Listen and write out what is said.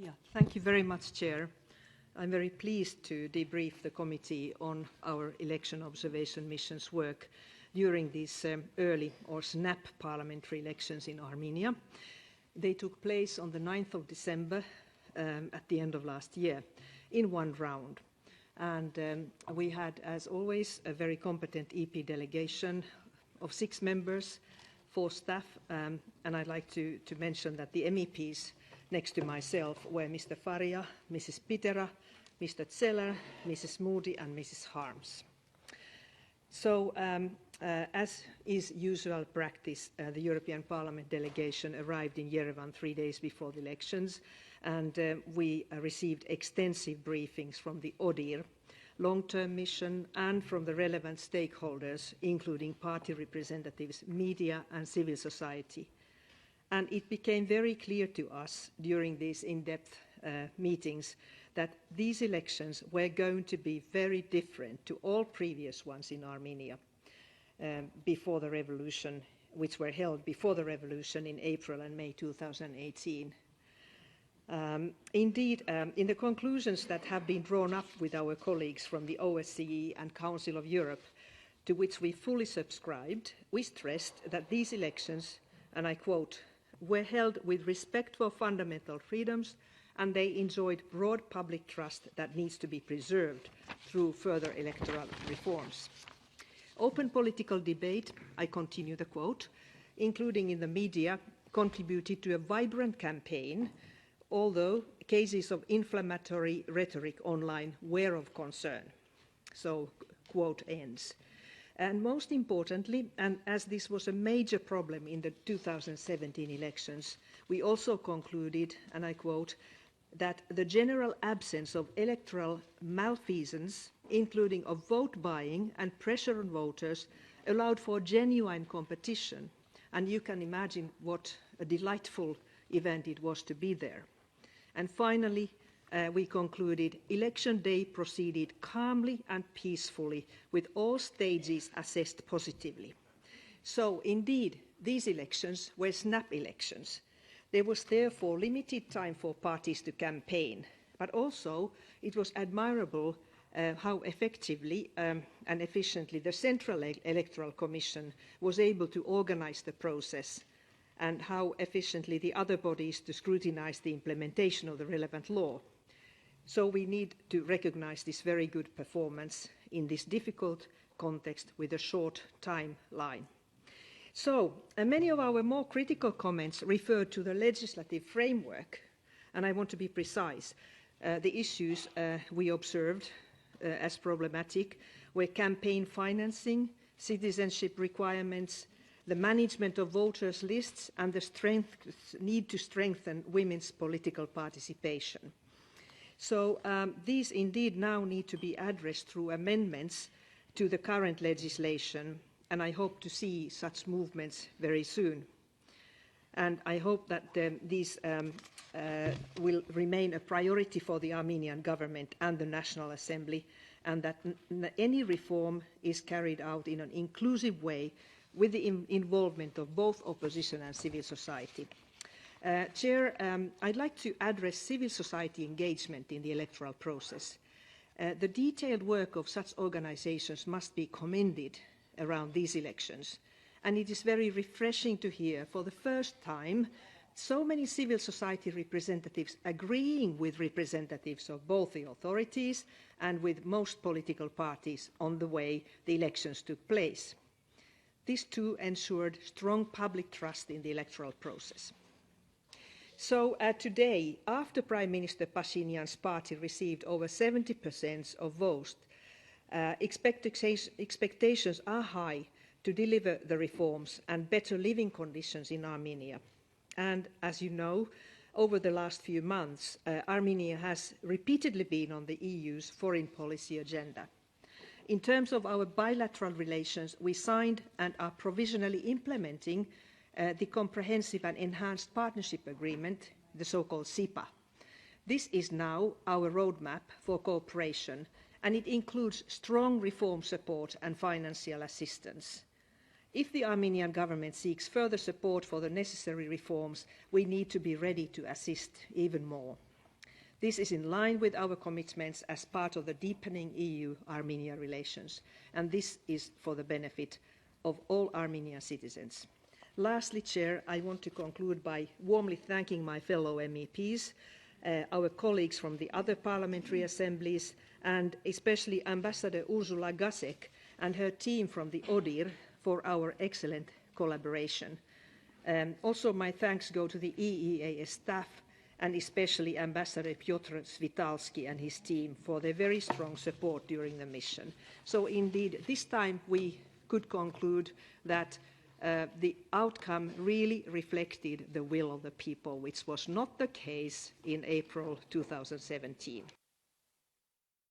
Yeah, thank you very much, Chair. I'm very pleased to debrief the committee on our election observation mission's work during these early or snap parliamentary elections in Armenia. They took place on the 9th of December at the end of last year in one round. And we had, as always, a very competent EP delegation of 6 members, 4 staff, and I'd like to mention that the MEPs next to myself were Mr. Faria, Mrs. Pitera, Mr. Zeller, Mrs. Moody, and Mrs. Harms. So, as is usual practice, the European Parliament delegation arrived in Yerevan 3 days before the elections, and we received extensive briefings from the ODIHR long-term mission and from the relevant stakeholders, including party representatives, media, and civil society. And it became very clear to us during these in-depth meetings that these elections were going to be very different to all previous ones in Armenia before the revolution, which were held before the revolution in April and May 2018. Indeed, in the conclusions that have been drawn up with our colleagues from the OSCE and Council of Europe, to which we fully subscribed, we stressed that these elections, and I quote, were held with respect for fundamental freedoms, and they enjoyed broad public trust that needs to be preserved through further electoral reforms. Open political debate, I continue the quote, including in the media, contributed to a vibrant campaign, although cases of inflammatory rhetoric online were of concern. So, quote ends. And most importantly, and as this was a major problem in the 2017 elections, we also concluded, and I quote, that the general absence of electoral malfeasance, including of vote buying and pressure on voters, allowed for genuine competition. And you can imagine what a delightful event it was to be there. And finally, we concluded election day proceeded calmly and peacefully, with all stages assessed positively. So indeed, these elections were snap elections. There was therefore limited time for parties to campaign, but also it was admirable how effectively and efficiently the Central Electoral Commission was able to organize the process, and how efficiently the other bodies to scrutinize the implementation of the relevant law. So we need to recognize this very good performance in this difficult context with a short timeline. So, many of our more critical comments refer to the legislative framework, and I want to be precise. The issues we observed as problematic were campaign financing, citizenship requirements, the management of voters' lists, and the need to strengthen women's political participation. So these indeed now need to be addressed through amendments to the current legislation, and I hope to see such movements very soon. And I hope that these will remain a priority for the Armenian government and the National Assembly, and that any reform is carried out in an inclusive way with the involvement of both opposition and civil society. Chair, I'd like to address civil society engagement in the electoral process. The detailed work of such organizations must be commended around these elections, and it is very refreshing to hear for the first time so many civil society representatives agreeing with representatives of both the authorities and with most political parties on the way the elections took place. This too ensured strong public trust in the electoral process. So today, after Prime Minister Pashinyan's party received over 70% of votes, expectations are high to deliver the reforms and better living conditions in Armenia. And as you know, over the last few months, Armenia has repeatedly been on the EU's foreign policy agenda. In terms of our bilateral relations, we signed and are provisionally implementing the Comprehensive and Enhanced Partnership Agreement, the so-called CIPA. This is now our roadmap for cooperation, and it includes strong reform support and financial assistance. If the Armenian government seeks further support for the necessary reforms, we need to be ready to assist even more. This is in line with our commitments as part of the deepening EU-Armenia relations, and this is for the benefit of all Armenian citizens. Lastly, Chair, I want to conclude by warmly thanking my fellow MEPs, our colleagues from the other parliamentary assemblies, and especially Ambassador Ursula Gasek and her team from the ODIHR for our excellent collaboration. Also, my thanks go to the EEAS staff and especially Ambassador Piotr Svitalski and his team for their very strong support during the mission. So indeed, this time we could conclude that the outcome really reflected the will of the people, which was not the case in April 2017.